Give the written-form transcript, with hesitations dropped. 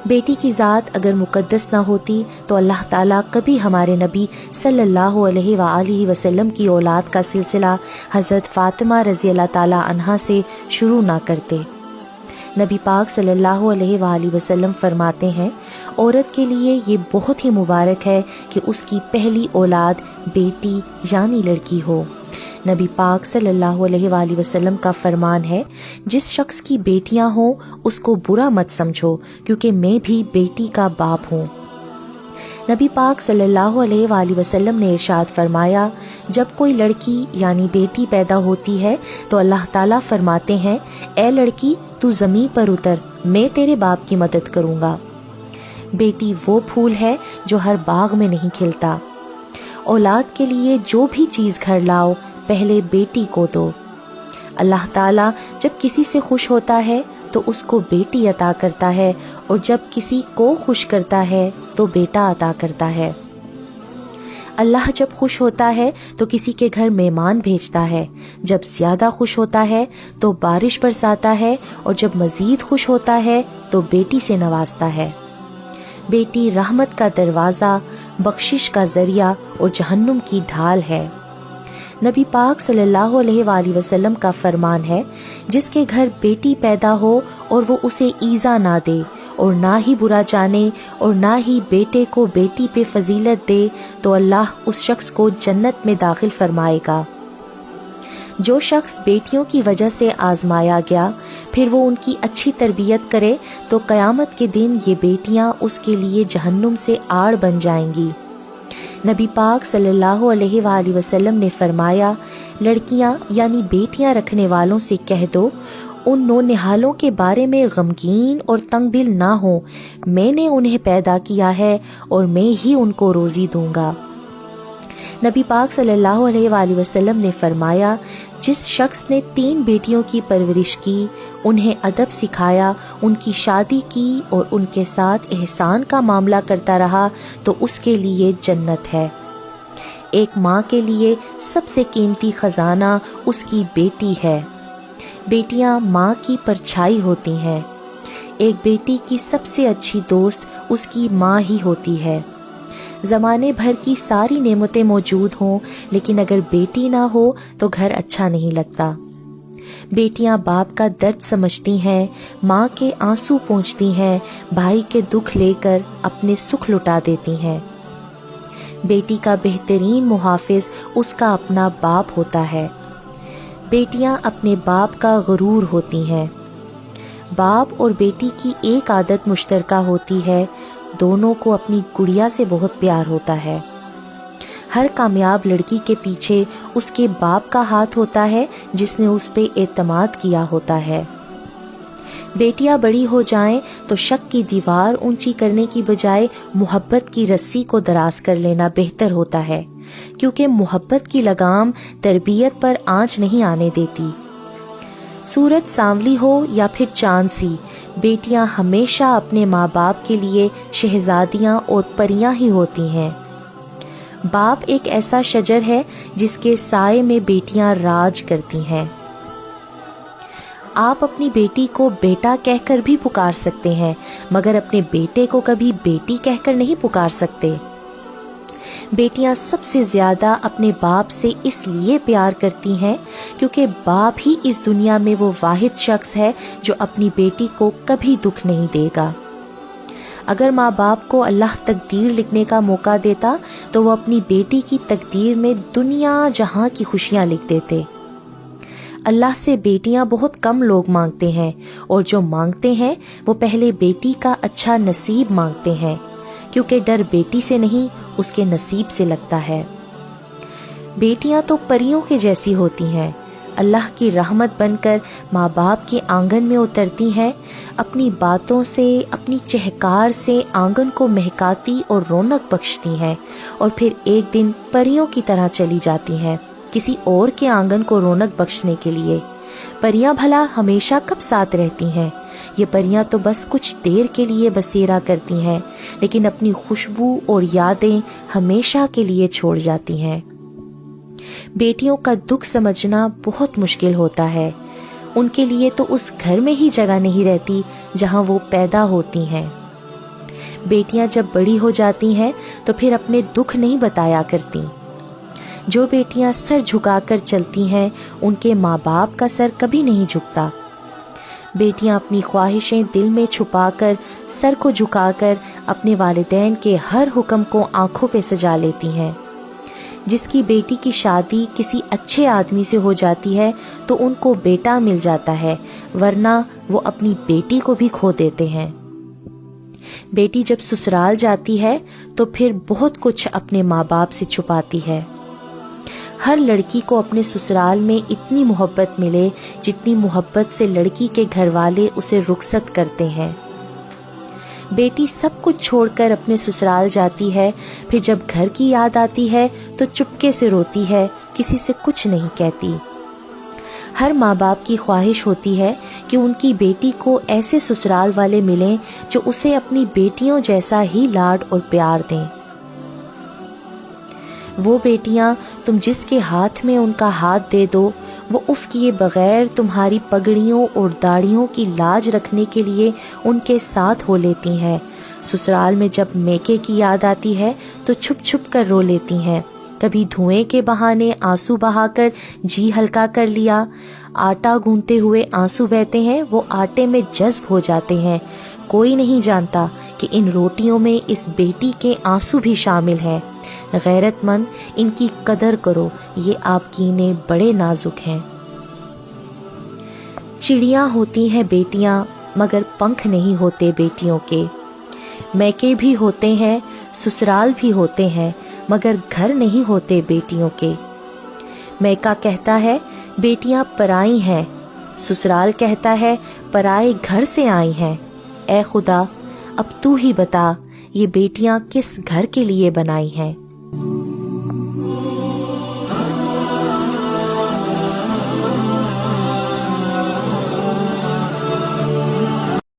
بیٹی کی ذات اگر مقدس نہ ہوتی تو اللہ تعالیٰ کبھی ہمارے نبی صلی اللہ علیہ وآلہ وسلم کی اولاد کا سلسلہ حضرت فاطمہ رضی اللہ تعالیٰ عنہا سے شروع نہ کرتے۔ نبی پاک صلی اللہ علیہ وآلہ وسلم فرماتے ہیں، عورت کے لیے یہ بہت ہی مبارک ہے کہ اس کی پہلی اولاد بیٹی یعنی لڑکی ہو۔ نبی پاک صلی اللہ علیہ وآلہ وسلم کا فرمان ہے، جس شخص کی بیٹیاں ہوں اس کو برا مت سمجھو، کیونکہ میں بھی بیٹی کا باپ ہوں۔ نبی پاک صلی اللہ علیہ وآلہ وسلم نے ارشاد فرمایا، جب کوئی لڑکی یعنی بیٹی پیدا ہوتی ہے تو اللہ تعالیٰ فرماتے ہیں، اے لڑکی تو زمین پر اتر، میں تیرے باپ کی مدد کروں گا۔ بیٹی وہ پھول ہے جو ہر باغ میں نہیں کھلتا۔ اولاد کے لیے جو بھی چیز گھر لاؤ پہلے بیٹی کو دو۔ اللہ تعالیٰ جب کسی سے خوش ہوتا ہے تو اس کو بیٹی عطا کرتا ہے، اور جب کسی کو خوش کرتا ہے تو بیٹا عطا کرتا ہے۔ اللہ جب خوش ہوتا ہے تو کسی کے گھر مہمان بھیجتا ہے، جب زیادہ خوش ہوتا ہے تو بارش برساتا ہے، اور جب مزید خوش ہوتا ہے تو بیٹی سے نوازتا ہے۔ بیٹی رحمت کا دروازہ، بخشش کا ذریعہ اور جہنم کی ڈھال ہے۔ نبی پاک صلی اللہ علیہ وآلہ وسلم کا فرمان ہے، جس کے گھر بیٹی پیدا ہو اور وہ اسے ایذا نہ دے اور نہ ہی برا جانے اور نہ ہی بیٹے کو بیٹی پہ فضیلت دے، تو اللہ اس شخص کو جنت میں داخل فرمائے گا۔ جو شخص بیٹیوں کی وجہ سے آزمایا گیا، پھر وہ ان کی اچھی تربیت کرے تو قیامت کے دن یہ بیٹیاں اس کے لیے جہنم سے آڑ بن جائیں گی۔ نبی پاک صلی اللہ علیہ وآلہ وسلم نے فرمایا، لڑکیاں یعنی بیٹیاں رکھنے والوں سے کہہ دو، ان نونہالوں کے بارے میں غمگین اور تنگ دل نہ ہوں، میں نے انہیں پیدا کیا ہے اور میں ہی ان کو روزی دوں گا۔ نبی پاک صلی اللہ علیہ وآلہ وسلم نے فرمایا، جس شخص نے 3 بیٹیوں کی پرورش کی، انہیں ادب سکھایا، ان کی شادی کی اور ان کے ساتھ احسان کا معاملہ کرتا رہا، تو اس کے لیے جنت ہے۔ ایک ماں کے لیے سب سے قیمتی خزانہ اس کی بیٹی ہے۔ بیٹیاں ماں کی پرچھائی ہوتی ہیں۔ ایک بیٹی کی سب سے اچھی دوست اس کی ماں ہی ہوتی ہے۔ زمانے بھر کی ساری نعمتیں موجود ہوں، لیکن اگر بیٹی نہ ہو تو گھر اچھا نہیں لگتا۔ بیٹیاں باپ کا درد سمجھتی ہیں، ماں کے آنسو پونچھتی ہیں، بھائی کے دکھ لے کر اپنے سکھ لٹا دیتی ہیں۔ بیٹی کا بہترین محافظ اس کا اپنا باپ ہوتا ہے۔ بیٹیاں اپنے باپ کا غرور ہوتی ہیں۔ باپ اور بیٹی کی ایک عادت مشترکہ ہوتی ہے، دونوں کو اپنی گڑیا سے بہت پیار ہوتا ہے۔ ہر کامیاب لڑکی کے پیچھے اس کے باپ کا ہاتھ ہوتا ہے، جس نے اس پہ اعتماد کیا ہوتا ہے۔ بیٹیاں بڑی ہو جائیں تو شک کی دیوار اونچی کرنے کی بجائے محبت کی رسی کو دراز کر لینا بہتر ہوتا ہے، کیونکہ محبت کی لگام تربیت پر آنچ نہیں آنے دیتی۔ سورج سانولی ہو یا پھر چاند سی، بیٹیاں ہمیشہ اپنے ماں باپ کے لیے شہزادیاں اور پریاں ہی ہوتی ہیں۔ باپ ایک ایسا شجر ہے جس کے سائے میں بیٹیاں راج کرتی ہیں۔ آپ اپنی بیٹی کو بیٹا کہہ کر بھی پکار سکتے ہیں، مگر اپنے بیٹے کو کبھی بیٹی کہہ کر نہیں پکار سکتے۔ بیٹیاں سب سے زیادہ اپنے باپ سے اس لیے پیار کرتی ہیں کیونکہ باپ ہی اس دنیا میں وہ واحد شخص ہے جو اپنی بیٹی کو کبھی دکھ نہیں دے گا۔ اگر ماں باپ کو اللہ تقدیر لکھنے کا موقع دیتا تو وہ اپنی بیٹی کی تقدیر میں دنیا جہاں کی خوشیاں لکھ دیتے۔ اللہ سے بیٹیاں بہت کم لوگ مانگتے ہیں، اور جو مانگتے ہیں وہ پہلے بیٹی کا اچھا نصیب مانگتے ہیں، کیونکہ ڈر بیٹی سے نہیں اس کے نصیب سے لگتا ہے۔ بیٹیاں تو پریوں کے جیسی ہوتی ہیں، اللہ کی رحمت بن کر ماں باپ کے آنگن میں اترتی ہیں، اپنی باتوں سے، اپنی چہکار سے آنگن کو مہکاتی اور رونق بخشتی ہیں، اور پھر ایک دن پریوں کی طرح چلی جاتی ہیں کسی اور کے آنگن کو رونق بخشنے کے لیے۔ پریاں بھلا ہمیشہ کب ساتھ رہتی ہیں؟ یہ پریاں تو بس کچھ دیر کے لیے بسیرا کرتی ہیں، لیکن اپنی خوشبو اور یادیں ہمیشہ کے لیے چھوڑ جاتی ہیں۔ بیٹیوں کا دکھ سمجھنا بہت مشکل ہوتا ہے، ان کے لیے تو اس گھر میں ہی جگہ نہیں رہتی جہاں وہ پیدا ہوتی ہیں۔ بیٹیاں جب بڑی ہو جاتی ہیں تو پھر اپنے دکھ نہیں بتایا کرتی۔ جو بیٹیاں سر جھکا کر چلتی ہیں ان کے ماں باپ کا سر کبھی نہیں جھکتا۔ بیٹیاں اپنی خواہشیں دل میں چھپا کر سر کو جھکا کر اپنے والدین کے ہر حکم کو آنکھوں پہ سجا لیتی ہیں۔ جس کی بیٹی کی شادی کسی اچھے آدمی سے ہو جاتی ہے تو ان کو بیٹا مل جاتا ہے، ورنہ وہ اپنی بیٹی کو بھی کھو دیتے ہیں۔ بیٹی جب سسرال جاتی ہے تو پھر بہت کچھ اپنے ماں باپ سے چھپاتی ہے۔ ہر لڑکی کو اپنے سسرال میں اتنی محبت ملے جتنی محبت سے لڑکی کے گھر والے اسے رخصت کرتے ہیں۔ بیٹی سب کچھ چھوڑ کر اپنے سسرال جاتی ہے، پھر جب گھر کی یاد آتی ہے تو چپکے سے روتی ہے، کسی سے کچھ نہیں کہتی۔ ہر ماں باپ کی خواہش ہوتی ہے کہ ان کی بیٹی کو ایسے سسرال والے ملیں جو اسے اپنی بیٹیوں جیسا ہی لاڈ اور پیار دیں۔ وہ بیٹیاں تم جس کے ہاتھ میں ان کا ہاتھ دے دو، وہ اف کیے بغیر تمہاری پگڑیوں اور داڑھیوں کی لاج رکھنے کے لیے ان کے ساتھ ہو لیتی ہیں۔ سسرال میں جب میکے کی یاد آتی ہے تو چھپ چھپ کر رو لیتی ہیں۔ کبھی دھوئیں کے بہانے آنسو بہا کر جی ہلکا کر لیا۔ آٹا گوندتے ہوئے آنسو بہتے ہیں، وہ آٹے میں جذب ہو جاتے ہیں۔ کوئی نہیں جانتا کہ ان روٹیوں میں اس بیٹی کے آنسو بھی شامل ہیں۔ غیرت مند، ان کی قدر کرو، یہ آپ کینے بڑے نازک ہیں۔ چڑیاں ہوتی ہیں بیٹیاں مگر پنکھ نہیں ہوتے بیٹیوں کے۔ میکے بھی ہوتے ہیں، سسرال بھی ہوتے ہیں، مگر گھر نہیں ہوتے بیٹیوں کے۔ میکا کہتا ہے بیٹیاں پرائی ہیں، سسرال کہتا ہے پرائے گھر سے آئی ہیں۔ اے خدا، اب تو ہی بتا یہ بیٹیاں کس گھر کے لیے بنائی ہیں۔